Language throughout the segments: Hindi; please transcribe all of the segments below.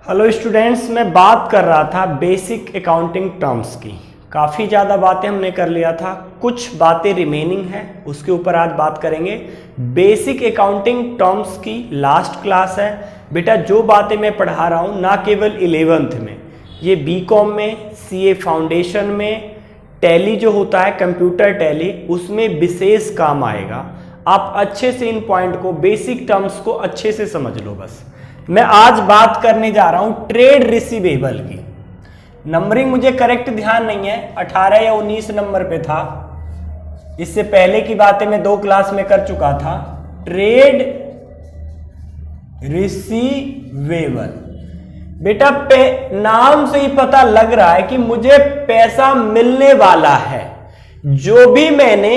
हेलो स्टूडेंट्स, मैं बात कर रहा था बेसिक अकाउंटिंग टर्म्स की। काफ़ी ज़्यादा बातें हमने कर लिया था, कुछ बातें रिमेनिंग है, उसके ऊपर आज बात करेंगे। बेसिक अकाउंटिंग टर्म्स की लास्ट क्लास है बेटा। जो बातें मैं पढ़ा रहा हूँ ना केवल 11th में, ये बीकॉम में, सीए फाउंडेशन में, टैली जो होता है कंप्यूटर टैली, उसमें विशेष काम आएगा। आप अच्छे से इन पॉइंट को, बेसिक टर्म्स को अच्छे से समझ लो। बस मैं आज बात करने जा रहा हूं ट्रेड रिसीवेबल की। नंबरिंग मुझे करेक्ट ध्यान नहीं है, 18 या 19 नंबर पे था। इससे पहले की बातें मैं 2 क्लास में कर चुका था। ट्रेड रिसीवेबल बेटा, नाम से ही पता लग रहा है कि मुझे पैसा मिलने वाला है। जो भी मैंने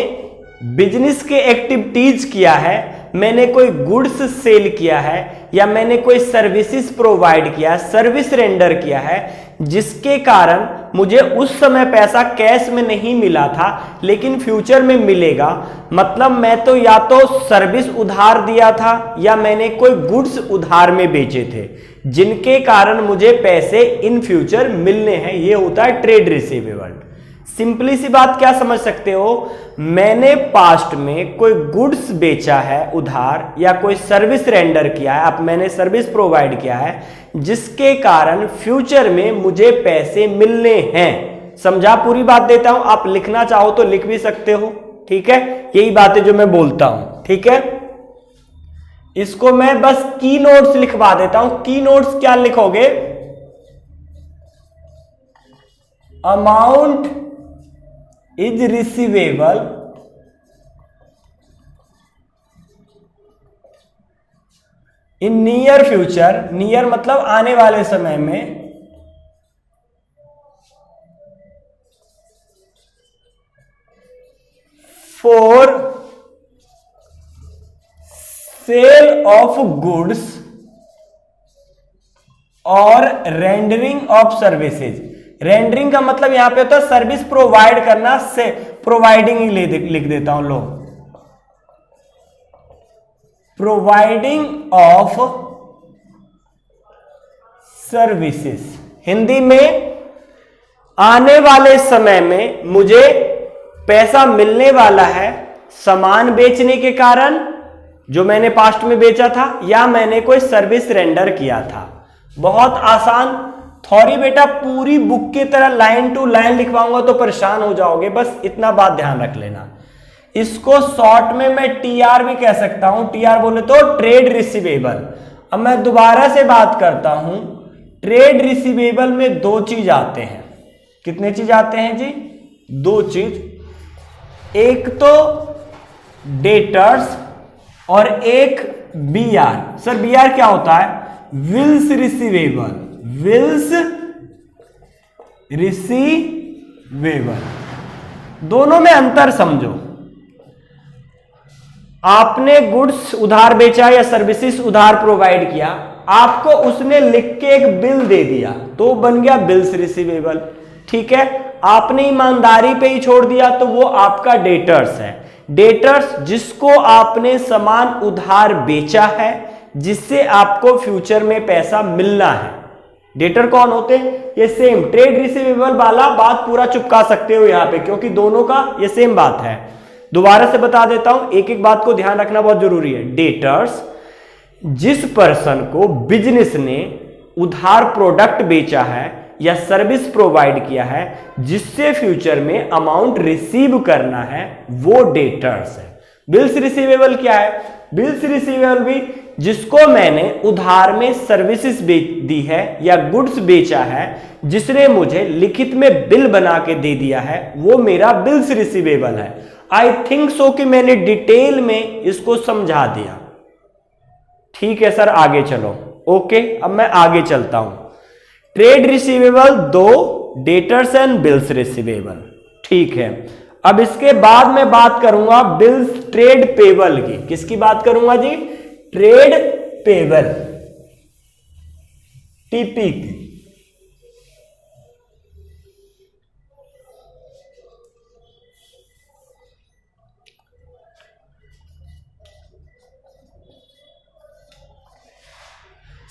बिजनेस के एक्टिविटीज किया है, मैंने कोई गुड्स सेल किया है या मैंने कोई सर्विसेज प्रोवाइड किया, सर्विस रेंडर किया है, जिसके कारण मुझे उस समय पैसा कैश में नहीं मिला था लेकिन फ्यूचर में मिलेगा। मतलब मैं तो या तो सर्विस उधार दिया था या मैंने कोई गुड्स उधार में बेचे थे, जिनके कारण मुझे पैसे इन फ्यूचर मिलने हैं। ये होता है ट्रेड रिसीवेबल। सिंपली सी बात क्या समझ सकते हो, मैंने पास्ट में कोई गुड्स बेचा है उधार या कोई सर्विस रेंडर किया है, अब मैंने सर्विस प्रोवाइड किया है, जिसके कारण फ्यूचर में मुझे पैसे मिलने हैं। समझा? पूरी बात देता हूं, आप लिखना चाहो तो लिख भी सकते हो। ठीक है, यही बातें जो मैं बोलता हूं। ठीक है, इसको मैं बस की नोट्स लिखवा देता हूं। की नोट्स क्या लिखोगे? Amount is receivable in near future, near मतलब आने वाले समय में, for sale of goods और rendering of services। रेंडरिंग का मतलब यहां पे होता है सर्विस प्रोवाइड करना, से प्रोवाइडिंग ही लिख देता हूं। लो, प्रोवाइडिंग ऑफ सर्विसेज। हिंदी में आने वाले समय में मुझे पैसा मिलने वाला है सामान बेचने के कारण, जो मैंने पास्ट में बेचा था, या मैंने कोई सर्विस रेंडर किया था। बहुत आसान। थोड़ी बेटा पूरी बुक की तरह लाइन टू लाइन लिखवाऊंगा तो परेशान हो जाओगे, बस इतना बात ध्यान रख लेना। इसको शॉर्ट में मैं टीआर भी कह सकता हूं। टीआर बोले तो ट्रेड रिसीवेबल। अब मैं दोबारा से बात करता हूं, ट्रेड रिसीवेबल में 2 चीज आते हैं। कितने चीज आते हैं जी? 2 चीज। एक तो डेटर्स और एक बीआर। सर बीआर क्या होता है? Bills receivable. बिल्स रिसीवेबल, दोनों में अंतर समझो। आपने गुड्स उधार बेचा या सर्विसेज उधार प्रोवाइड किया, आपको उसने लिख के एक बिल दे दिया तो बन गया बिल्स रिसीवेबल। ठीक है, आपने ईमानदारी पे ही छोड़ दिया तो वो आपका डेटर्स है। डेटर्स जिसको आपने सामान उधार बेचा है, जिससे आपको फ्यूचर में पैसा मिलना है। डेटर कौन होते हैं? ये सेम ट्रेड रिसीवेबल वाला बात पूरा चुपका सकते हो यहां पे, क्योंकि दोनों का ये सेम बात है। दोबारा से बता देता हूं, एक एक बात को ध्यान रखना बहुत जरूरी है। डेटर्स जिस पर्सन को बिजनेस ने उधार प्रोडक्ट बेचा है या सर्विस प्रोवाइड किया है, जिससे फ्यूचर में अमाउंट रिसीव करना है, वो डेटर्स है। बिल्स रिसीवेबल क्या है? बिल्स रिसीवेबल भी जिसको मैंने उधार में सर्विसेज दी है या गुड्स बेचा है, जिसने मुझे लिखित में बिल बना के दे दिया है, वो मेरा बिल्स रिसीवेबल है। आई थिंक सो कि मैंने डिटेल में इसको समझा दिया। ठीक है सर, आगे चलो। ओके, अब मैं आगे चलता हूं। Trade receivable 2, debtors and bills receivable. ठीक है, अब इसके बाद मैं बात करूंगा बिल्स ट्रेड पेबल की। किसकी बात करूंगा जी? ट्रेड पेबल, टीपी की।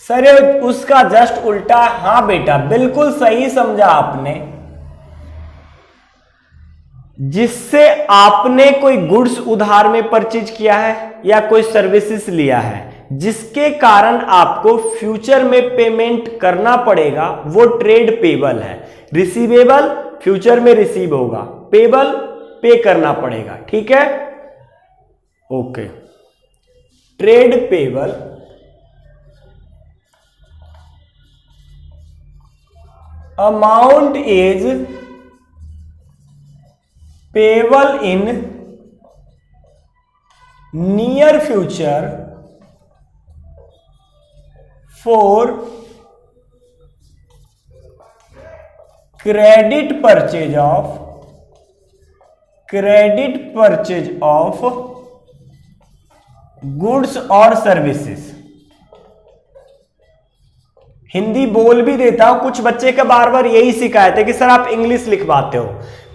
सर ये उसका जस्ट उल्टा। हाँ बेटा बिल्कुल सही समझा आपने। जिससे आपने कोई गुड्स उधार में परचेज किया है या कोई सर्विसेज लिया है जिसके कारण आपको फ्यूचर में पेमेंट करना पड़ेगा, वो ट्रेड पेबल है। रिसीवेबल फ्यूचर में रिसीव होगा, पेबल पे करना पड़ेगा। ठीक है, okay. Trade payable amount is payable in near future for credit purchase of goods और सर्विसेज। हिंदी बोल भी देता हूं, कुछ बच्चे का बार बार यही शिकायत है कि सर आप इंग्लिश लिखवाते हो।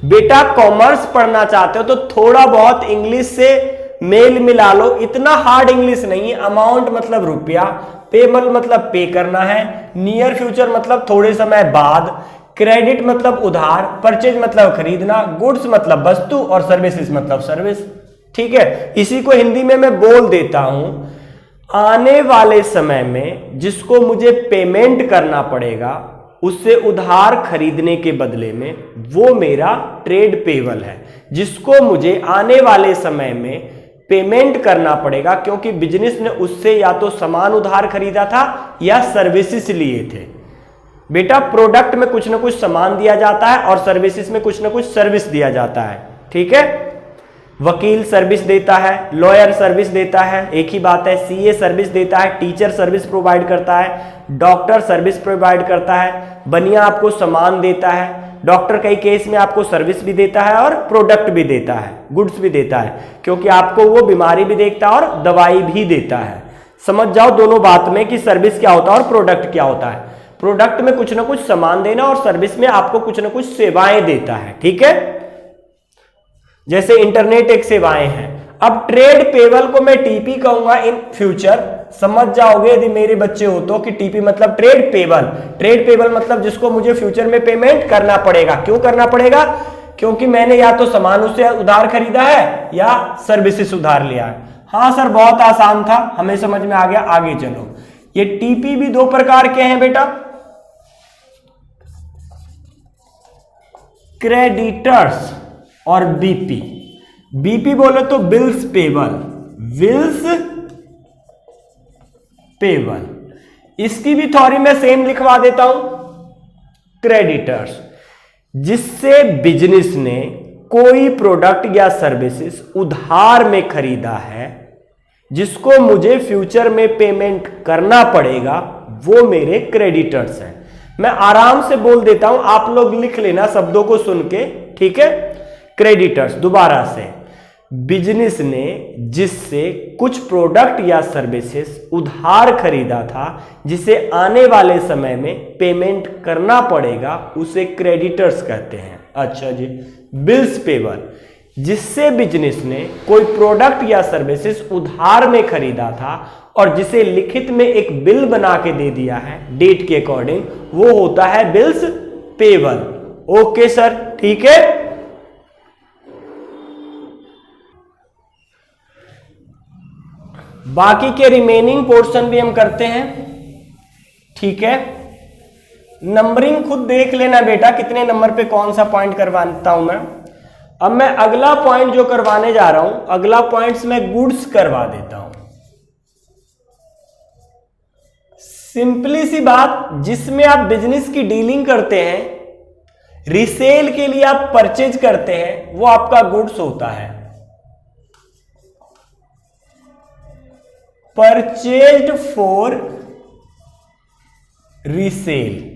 बेटा कॉमर्स पढ़ना चाहते हो तो थोड़ा बहुत इंग्लिश से मेल मिला लो, इतना हार्ड इंग्लिश नहीं है। अमाउंट मतलब रुपया, पेबल मतलब पे करना है, नियर फ्यूचर मतलब थोड़े समय बाद, क्रेडिट मतलब उधार, परचेज मतलब खरीदना, गुड्स मतलब वस्तु और सर्विसेज मतलब सर्विस। ठीक है, इसी को हिंदी में मैं बोल देता हूं। आने वाले समय में जिसको मुझे पेमेंट करना पड़ेगा उससे उधार खरीदने के बदले में, वो मेरा ट्रेड पेबल है जिसको मुझे आने वाले समय में पेमेंट करना पड़ेगा, क्योंकि बिजनेस ने उससे या तो सामान उधार खरीदा था या सर्विसेज लिए थे। बेटा प्रोडक्ट में कुछ ना कुछ सामान दिया जाता है और सर्विसेज में कुछ ना कुछ सर्विस दिया जाता है। ठीक है, वकील सर्विस देता है, लॉयर सर्विस देता है, एक ही बात है। सीए सर्विस देता है, टीचर सर्विस प्रोवाइड करता है, डॉक्टर सर्विस प्रोवाइड करता है, बनिया आपको सामान देता है, डॉक्टर कई केस में आपको सर्विस भी देता है और प्रोडक्ट भी देता है, गुड्स भी देता है, क्योंकि आपको वो बीमारी भी देखता है और दवाई भी देता है। समझ जाओ दोनों बात में कि सर्विस क्या होता है और प्रोडक्ट क्या होता है। प्रोडक्ट में कुछ ना कुछ सामान देना और सर्विस में आपको कुछ ना कुछ सेवाएं देता है। ठीक है, जैसे इंटरनेट एक सेवाएं हैं। अब ट्रेड पेबल को मैं टीपी कहूंगा इन फ्यूचर, समझ जाओगे यदि मेरे बच्चे हो तो कि टीपी मतलब ट्रेड पेबल। ट्रेड पेबल मतलब जिसको मुझे फ्यूचर में पेमेंट करना पड़ेगा। क्यों करना पड़ेगा? क्योंकि मैंने या तो सामान उससे उधार खरीदा है या सर्विसेज उधार लिया है। हाँ सर बहुत आसान था, हमें समझ में आ गया, आगे चलो। ये टीपी भी दो प्रकार के हैं बेटा, क्रेडिटर्स और बीपी। बीपी बोलो तो बिल्स पेबल, बिल्स पेबल। इसकी भी थ्योरी में सेम लिखवा देता हूं। क्रेडिटर्स जिससे बिजनेस ने कोई प्रोडक्ट या सर्विसेज उधार में खरीदा है जिसको मुझे फ्यूचर में पेमेंट करना पड़ेगा, वो मेरे क्रेडिटर्स हैं। मैं आराम से बोल देता हूं, आप लोग लिख लेना शब्दों को सुन के। ठीक है, क्रेडिटर्स दोबारा से, बिजनेस ने जिससे कुछ प्रोडक्ट या सर्विसेज उधार खरीदा था जिसे आने वाले समय में पेमेंट करना पड़ेगा, उसे क्रेडिटर्स कहते हैं। अच्छा जी, बिल्स पेबल जिससे बिजनेस ने कोई प्रोडक्ट या सर्विसेज उधार में खरीदा था और जिसे लिखित में एक बिल बना के दे दिया है डेट के अकॉर्डिंग, वो होता है बिल्स पेबल। ओके सर, ठीक है। बाकी के रिमेनिंग पोर्शन भी हम करते हैं। ठीक है, नंबरिंग खुद देख लेना बेटा कितने नंबर पे कौन सा पॉइंट करवाता हूं मैं। अब मैं अगला पॉइंट जो करवाने जा रहा हूं, अगला पॉइंट्स में गुड्स करवा देता हूं। सिंपली सी बात, जिसमें आप बिजनेस की डीलिंग करते हैं, रीसेल के लिए आप परचेज करते हैं, वो आपका गुड्स होता है। Purchased for resale.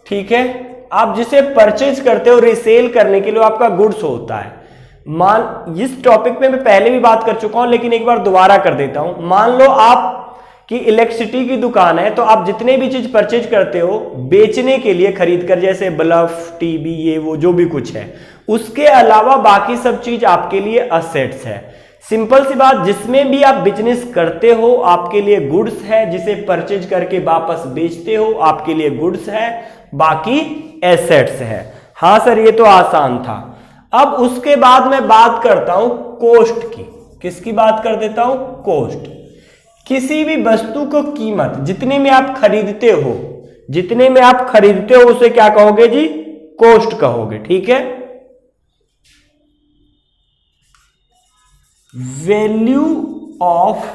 ठीक है, आप जिसे परचेज करते हो रीसेल करने के लिए आपका गुड्स होता है। मान, इस टॉपिक पे मैं पहले भी बात कर चुका हूं लेकिन एक बार दोबारा कर देता हूं। मान लो आप की इलेक्ट्रिसिटी की दुकान है, तो आप जितने भी चीज परचेज करते हो बेचने के लिए खरीद कर, जैसे बल्ब, टीवी, ये वो जो भी कुछ है, उसके अलावा बाकी सब चीज आपके लिए असेट्स है। सिंपल सी बात, जिसमें भी आप बिजनेस करते हो आपके लिए गुड्स है, जिसे परचेज करके वापस बेचते हो आपके लिए गुड्स है, बाकी एसेट्स है। हाँ सर ये तो आसान था। अब उसके बाद मैं बात करता हूं कॉस्ट की। किसकी बात कर देता हूं? कॉस्ट। किसी भी वस्तु को कीमत जितने में आप खरीदते हो, जितने में आप खरीदते हो उसे क्या कहोगे जी? कॉस्ट कहोगे, ठीक है। वैल्यू ऑफ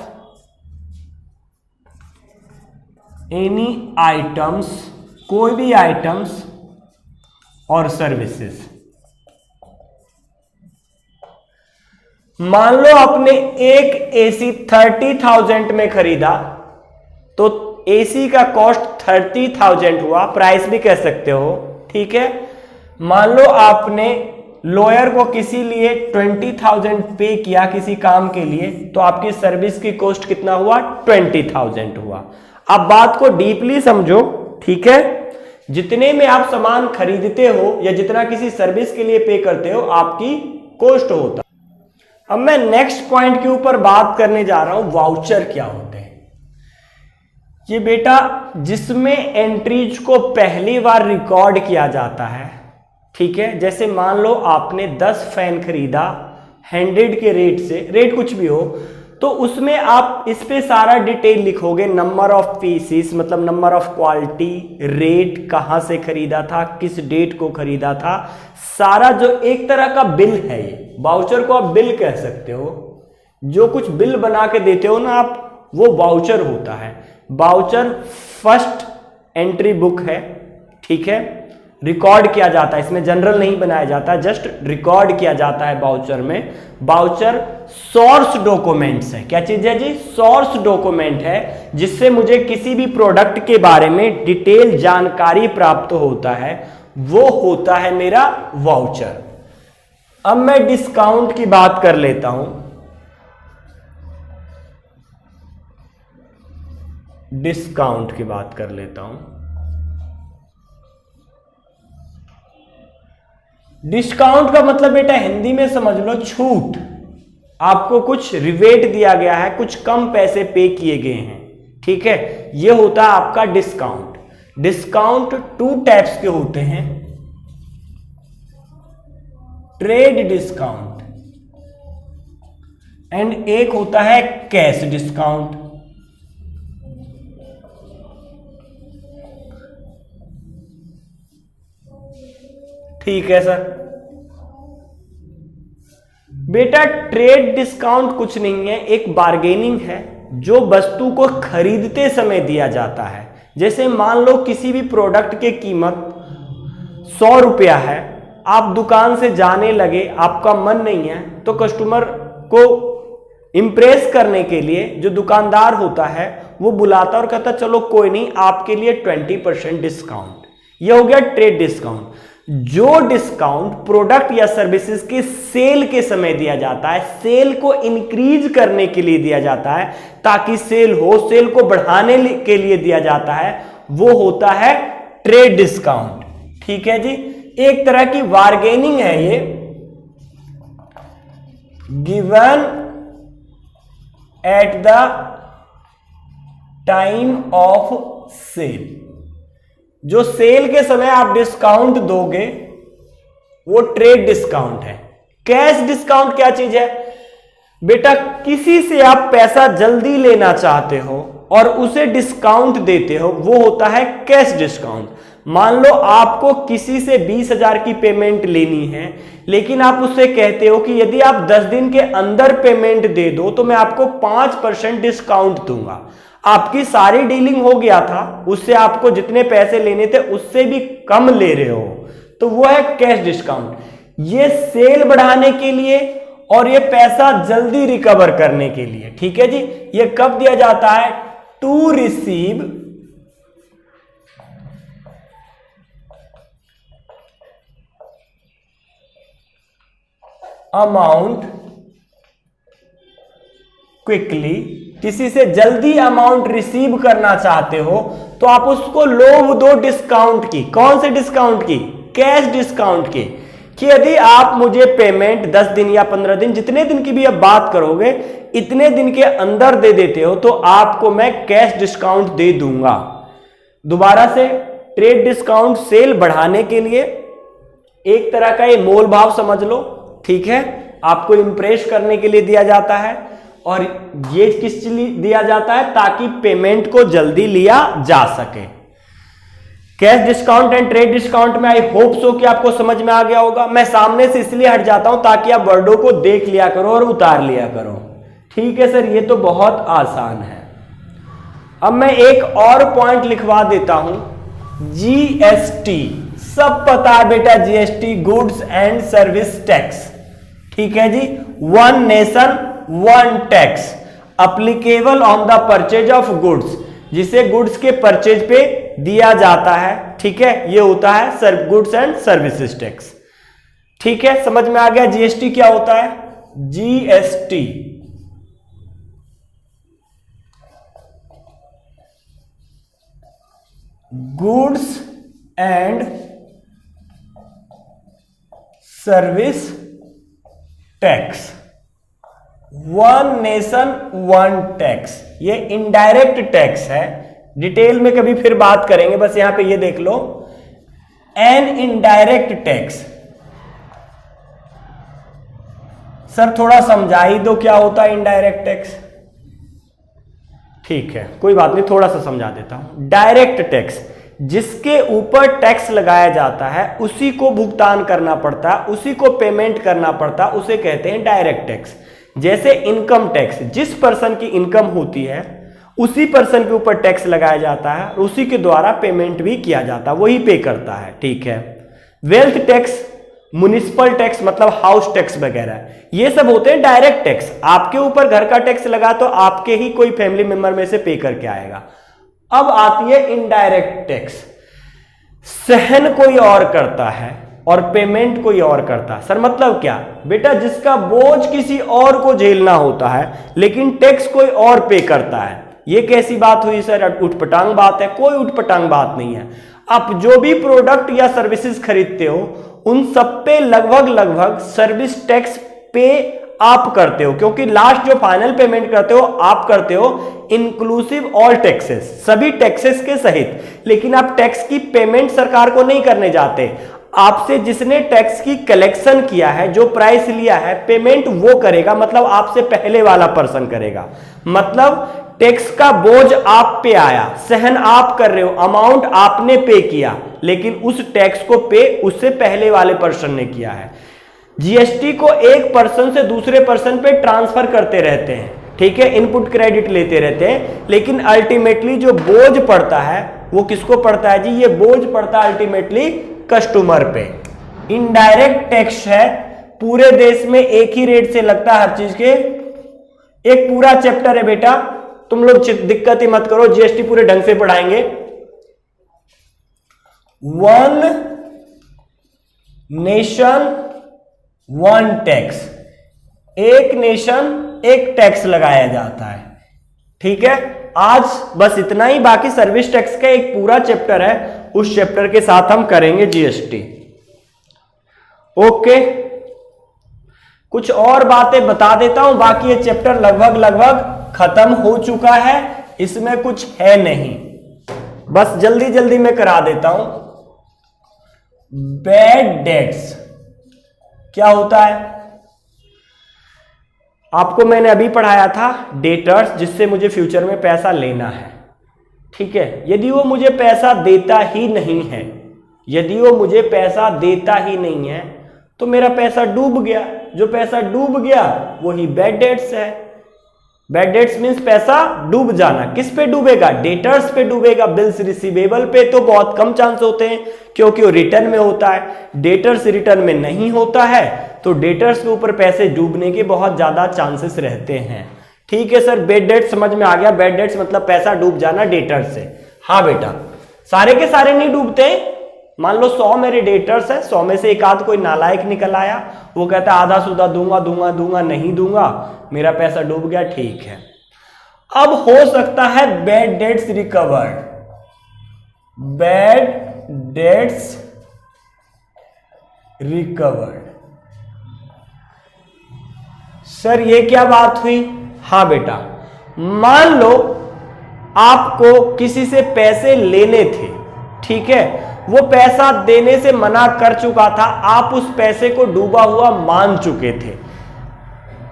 एनी आइटम्स, कोई भी आइटम्स और सर्विसेज। मान लो आपने एक एसी 30,000 में खरीदा, तो एसी का कॉस्ट 30,000 हुआ, प्राइस भी कह सकते हो, ठीक है। मान लो आपने लॉयर को किसी लिए 20,000 पे किया किसी काम के लिए, तो आपकी सर्विस की कॉस्ट कितना हुआ? 20,000 हुआ। अब बात को डीपली समझो, ठीक है। जितने में आप सामान खरीदते हो या जितना किसी सर्विस के लिए पे करते हो आपकी कॉस्ट होता। अब मैं नेक्स्ट पॉइंट के ऊपर बात करने जा रहा हूं, वाउचर क्या होते हैं। ये बेटा जिसमें एंट्रीज को पहली बार रिकॉर्ड किया जाता है, ठीक है। जैसे मान लो आपने 10 फैन खरीदा 100 के रेट से, रेट कुछ भी हो, तो उसमें आप इस पे सारा डिटेल लिखोगे, नंबर ऑफ पीसीस मतलब नंबर ऑफ क्वालिटी, रेट, कहां से खरीदा था, किस डेट को खरीदा था, सारा जो एक तरह का बिल है। ये वाउचर को आप बिल कह सकते हो। जो कुछ बिल बना के देते हो ना आप, वो वाउचर होता है। वाउचर फर्स्ट एंट्री बुक है, ठीक है। रिकॉर्ड किया जाता है, इसमें जनरल नहीं बनाया जाता, जस्ट रिकॉर्ड किया जाता है वाउचर में। वाउचर सोर्स डॉक्यूमेंट्स है। क्या चीज है जी? सोर्स डॉक्यूमेंट है, जिससे मुझे किसी भी प्रोडक्ट के बारे में डिटेल जानकारी प्राप्त होता है, वो होता है मेरा वाउचर। अब मैं डिस्काउंट की बात कर लेता हूं। डिस्काउंट की बात कर लेता हूं। डिस्काउंट का मतलब बेटा हिंदी में समझ लो छूट। आपको कुछ रिबेट दिया गया है, कुछ कम पैसे पे किए गए हैं, ठीक है। यह होता है आपका डिस्काउंट। डिस्काउंट 2 टाइप्स के होते हैं। ट्रेड डिस्काउंट एंड एक होता है कैश डिस्काउंट। ठीक है सर। बेटा ट्रेड डिस्काउंट कुछ नहीं है, एक बार्गेनिंग है जो वस्तु को खरीदते समय दिया जाता है। जैसे मान लो किसी भी प्रोडक्ट की कीमत 100 रुपया है, आप दुकान से जाने लगे, आपका मन नहीं है, तो कस्टमर को इंप्रेस करने के लिए जो दुकानदार होता है वो बुलाता और कहता चलो कोई नहीं, आपके लिए 20% डिस्काउंट। यह हो गया ट्रेड डिस्काउंट। जो डिस्काउंट प्रोडक्ट या सर्विसेज के सेल के समय दिया जाता है, सेल को इंक्रीज करने के लिए दिया जाता है, ताकि सेल हो, सेल को बढ़ाने के लिए दिया जाता है, वो होता है ट्रेड डिस्काउंट। ठीक है जी। एक तरह की बार्गेनिंग है ये। Given at the time of sale, जो सेल के समय आप डिस्काउंट दोगे वो ट्रेड डिस्काउंट है। कैश डिस्काउंट क्या चीज है बेटा? किसी से आप पैसा जल्दी लेना चाहते हो और उसे डिस्काउंट देते हो, वो होता है कैश डिस्काउंट। मान लो आपको किसी से 20,000 की पेमेंट लेनी है, लेकिन आप उससे कहते हो कि यदि आप 10 दिन के अंदर पेमेंट दे दो तो मैं आपको 5% डिस्काउंट दूंगा। आपकी सारी डीलिंग हो गया था, उससे आपको जितने पैसे लेने थे उससे भी कम ले रहे हो, तो वो है कैश डिस्काउंट। ये सेल बढ़ाने के लिए और ये पैसा जल्दी रिकवर करने के लिए। ठीक है जी। ये कब दिया जाता है? To receive amount quickly. किसी से जल्दी अमाउंट रिसीव करना चाहते हो तो आप उसको लोभ दो डिस्काउंट की। कौन से डिस्काउंट की? कैश डिस्काउंट की। कि यदि आप मुझे पेमेंट 10 दिन या 15 दिन, जितने दिन की भी आप बात करोगे, इतने दिन के अंदर दे देते हो तो आपको मैं कैश डिस्काउंट दे दूंगा। दोबारा से, ट्रेड डिस्काउंट सेल बढ़ाने के लिए एक तरह का ये मोल भाव समझ लो, ठीक है, आपको इंप्रेस करने के लिए दिया जाता है। और ये किस लिए दिया जाता है? ताकि पेमेंट को जल्दी लिया जा सके। Cash discount and trade discount में आई होप सो कि आपको समझ में आ गया होगा। मैं सामने से इसलिए हट जाता हूं ताकि आप वर्डों को देख लिया करो और उतार लिया करो। ठीक है सर, ये तो बहुत आसान है। अब मैं एक और पॉइंट लिखवा देता हूं, जीएसटी। सब पता है बेटा, GST goods and service tax, ठीक है जी। One nation one tax applicable on the purchase of goods, जिसे गुड्स के परचेज पे दिया जाता है, ठीक है, ये होता है गुड्स एंड सर्विसेज टैक्स। ठीक है, समझ में आ गया जीएसटी क्या होता है? GST goods and service tax, one nation one tax. ये इनडायरेक्ट टैक्स है, डिटेल में कभी फिर बात करेंगे, बस यहां पे ये देख लो, एन इनडायरेक्ट टैक्स। सर थोड़ा समझा ही दो क्या होता है इनडायरेक्ट टैक्स। ठीक है, कोई बात नहीं, थोड़ा सा समझा देता हूं। डायरेक्ट टैक्स, जिसके ऊपर टैक्स लगाया जाता है, उसी को भुगतान करना पड़ता है, उसी को पेमेंट करना पड़ता है, उसे कहते हैं डायरेक्ट टैक्स। जैसे इनकम टैक्स, जिस पर्सन की इनकम होती है उसी पर्सन के ऊपर टैक्स लगाया जाता है और उसी के द्वारा पेमेंट भी किया जाता है, वही पे करता है, ठीक है। वेल्थ टैक्स, म्युनिसिपल टैक्स मतलब हाउस टैक्स वगैरह, ये सब होते हैं डायरेक्ट टैक्स। आपके ऊपर घर का टैक्स लगा तो आपके ही कोई फैमिली मेंबर में से पे करके आएगा। अब आती है इनडायरेक्ट टैक्स, सहन कोई और करता है और पेमेंट कोई और करता है। सर मतलब क्या? बेटा जिसका बोझ किसी और को झेलना होता है लेकिन टैक्स कोई और पे करता है। ये कैसी बात हुई सर? उठपटांग बात है? कोई उठपटांग बात नहीं है। आप जो भी प्रोडक्ट या सर्विसेज खरीदते हो उन सब पे लगभग सर्विस टैक्स पे आप करते हो, क्योंकि लास्ट जो फाइनल पेमेंट करते हो आप करते हो इंक्लूसिव ऑल टैक्सेस, सभी टैक्सेस के सहित। लेकिन आप टैक्स की पेमेंट सरकार को नहीं करने जाते, आपसे जिसने टैक्स की कलेक्शन किया है, जो प्राइस लिया है, पेमेंट वो करेगा, मतलब आपसे पहले वाला पर्सन करेगा। मतलब टैक्स का बोझ आप पे आया, सहन आप कर रहे हो, अमाउंट आपने पे किया, लेकिन उस टैक्स को पे उससे पहले वाले पर्सन ने किया है। जीएसटी को एक पर्सन से दूसरे पर्सन पे ट्रांसफर करते रहते हैं, ठीक है, इनपुट क्रेडिट लेते रहते हैं, लेकिन अल्टीमेटली जो बोझ पड़ता है वो किसको पड़ता है जी? ये बोझ पड़ता है अल्टीमेटली कस्टमर पे। इनडायरेक्ट टैक्स है, पूरे देश में एक ही रेट से लगता है हर चीज के। एक पूरा चैप्टर है बेटा, तुम लोग दिक्कत ही मत करो, जीएसटी पूरे ढंग से पढ़ाएंगे। वन नेशन वन टैक्स, एक नेशन एक टैक्स लगाया जाता है, ठीक है। आज बस इतना ही, बाकी सर्विस टैक्स का एक पूरा चैप्टर है, उस चैप्टर के साथ हम करेंगे जीएसटी। ओके, कुछ और बातें बता देता हूं, बाकी ये चैप्टर लगभग खत्म हो चुका है, इसमें कुछ है नहीं, बस जल्दी जल्दी में करा देता हूं। बैड डेट्स क्या होता है? आपको मैंने अभी पढ़ाया था डेटर्स, जिससे मुझे फ्यूचर में पैसा लेना है, ठीक है। यदि वो मुझे पैसा देता ही नहीं है, यदि वो मुझे पैसा देता ही नहीं है तो मेरा पैसा डूब गया। जो पैसा डूब गया वही बैड डेट्स है। बैड डेट्स मींस पैसा डूब जाना। किस पे डूबेगा? डेटर्स पे डूबेगा। बिल्स रिसीवेबल पे तो बहुत कम चांस होते हैं क्योंकि वो रिटर्न में होता है, डेटर्स रिटर्न में नहीं होता है, तो डेटर्स के ऊपर पैसे डूबने के बहुत ज्यादा चांसेस रहते हैं, ठीक है सर। बैड डेट्स समझ में आ गया? बैड डेट्स मतलब पैसा डूब जाना डेटर्स से। हाँ बेटा, सारे के सारे नहीं डूबते। मान लो 100 मेरे डेटर्स है, 100 में से एक आध कोई नालायक निकल आया, वो कहता है आधा सूदा दूंगा नहीं दूंगा, मेरा पैसा डूब गया, ठीक है। अब हो सकता है bad debts recovered, bad debts recovered. Sir ये क्या बात हुई? हाँ बेटा, मान लो आपको किसी से पैसे लेने थे, ठीक है, वो पैसा देने से मना कर चुका था, आप उस पैसे को डूबा हुआ मान चुके थे।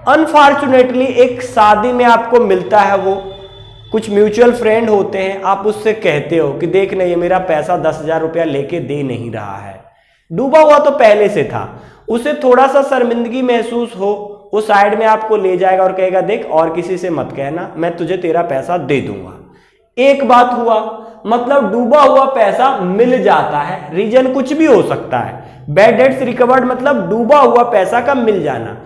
अनफॉर्चुनेटली एक शादी में आपको मिलता है, वो कुछ म्यूचुअल फ्रेंड होते हैं, आप उससे कहते हो कि देख ना ये मेरा पैसा 10,000 रुपया लेके दे नहीं रहा है। डूबा हुआ तो पहले से था, उसे थोड़ा सा शर्मिंदगी महसूस हो, वो साइड में आपको ले जाएगा और कहेगा देख और किसी से मत कहना, मैं तुझे तेरा पैसा दे दूंगा। एक बात हुआ, मतलब डूबा हुआ पैसा मिल जाता है, रीजन कुछ भी हो सकता है। बैड डेट्स रिकवर्ड मतलब डूबा हुआ पैसा का मिल जाना।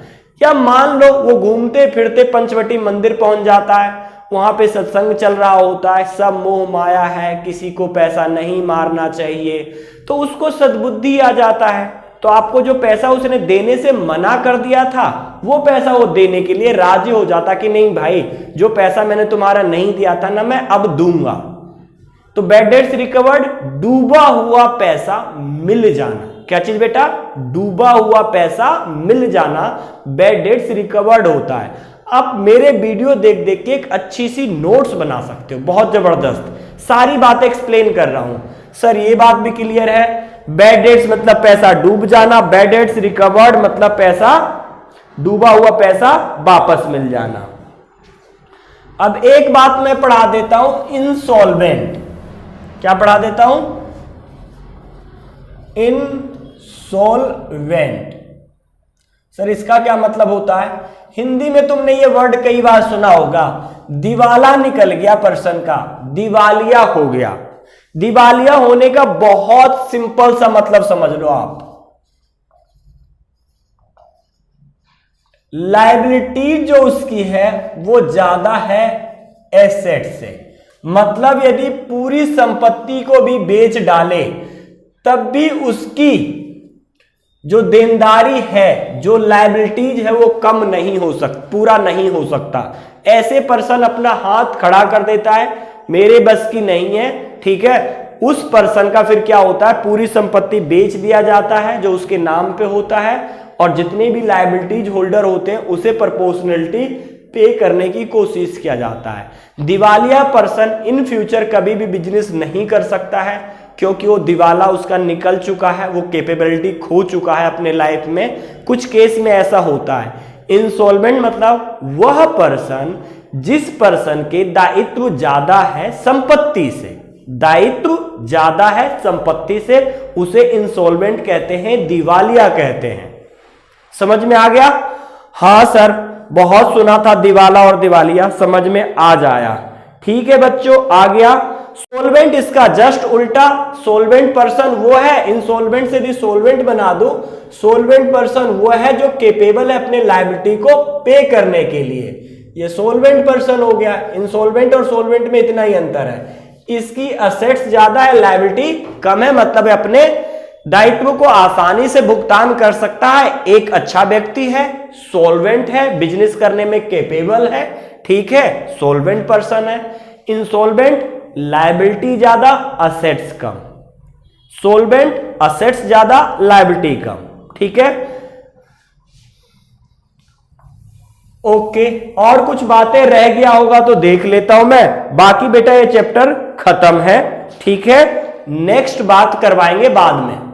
या मान लो वो घूमते फिरते पंचवटी मंदिर पहुंच जाता है, वहां पे सत्संग चल रहा होता है, सब मोह माया है, किसी को पैसा नहीं मारना चाहिए, तो उसको सद्बुद्धि आ जाता है, तो आपको जो पैसा उसने देने से मना कर दिया था वो पैसा वो देने के लिए राजी हो जाता कि नहीं भाई, जो पैसा मैंने तुम्हारा नहीं दिया था ना, मैं अब दूंगा। तो बैड डेट्स रिकवर्ड डूबा हुआ पैसा मिल जाना। क्या चीज बेटा? डूबा हुआ पैसा मिल जाना बैड डेट्स रिकवर्ड होता है। आप मेरे वीडियो देख देख के एक अच्छी सी नोट्स बना सकते हो, बहुत जबरदस्त, सारी बातें एक्सप्लेन कर रहा हूं। सर ये बात भी क्लियर है, बैड डेट्स मतलब पैसा डूब जाना, बैड डेट्स रिकवर्ड मतलब पैसा डूबा हुआ पैसा वापस मिल जाना। अब एक बात मैं पढ़ा देता हूं, इंसॉल्वेंट। क्या पढ़ा देता हूं? इंसॉल्वेंट। सर इसका क्या मतलब होता है? हिंदी में तुमने ये वर्ड कई बार सुना होगा, दिवाला निकल गया पर्सन का, दिवालिया हो गया। दिवालिया होने का बहुत सिंपल सा मतलब समझ लो आप, लायबिलिटी जो उसकी है वो ज्यादा है एसेट से। मतलब यदि पूरी संपत्ति को भी बेच डाले तब भी उसकी जो देनदारी है, जो लायबिलिटीज है वो कम नहीं हो सकता, पूरा नहीं हो सकता। ऐसे पर्सन अपना हाथ खड़ा कर देता है, मेरे बस की नहीं है, ठीक है, उस पर्सन का फिर क्या होता है, पूरी संपत्ति बेच दिया जाता है जो उसके नाम पे होता है, और जितने भी लायबिलिटीज होल्डर होते हैं उसे प्रोपोर्शनलिटी पे करने की कोशिश किया जाता है। दिवालिया पर्सन इन फ्यूचर कभी भी बिजनेस नहीं कर सकता है, क्योंकि वो दिवाला उसका निकल चुका है, वो कैपेबिलिटी खो चुका है अपने लाइफ में। कुछ केस में ऐसा होता है। इंसॉल्वेंट मतलब वह पर्सन जिस पर्सन के दायित्व ज्यादा है संपत्ति से, दायित्व ज्यादा है संपत्ति से, उसे इंसॉल्वेंट कहते हैं, दिवालिया कहते हैं। समझ में आ गया? हाँ सर, बहुत सुना था दिवाला और दिवालिया, समझ में आ जाया। ठीक है बच्चों, आ गया। सोल्वेंट इसका जस्ट उल्टा, सोल्वेंट पर्सन वो है, इंसॉल्वेंट से भी सोल्वेंट बना दो, सोल्वेंट पर्सन वो है जो केपेबल है अपने लायबिलिटी को पे करने के लिए, ये सोल्वेंट पर्सन हो गया। इंसॉल्वेंट और सोल्वेंट में इतना ही अंतर है, इसकी असेट्स ज्यादा है, लायबिलिटी कम है, मतलब अपने दायित्व को आसानी से भुगतान कर सकता है। एक अच्छा व्यक्ति है, सोल्वेंट है, बिजनेस करने में केपेबल है, ठीक है, सोल्वेंट पर्सन है। इंसॉल्वेंट लायबिलिटी ज्यादा, असेट्स कम, सोल्वेंट असेट्स ज्यादा, लायबिलिटी कम, ठीक है। ओके, और कुछ बातें रह गया होगा तो देख लेता हूं मैं, बाकी बेटा ये चैप्टर खत्म है, ठीक है। नेक्स्ट बात करवाएंगे बाद में।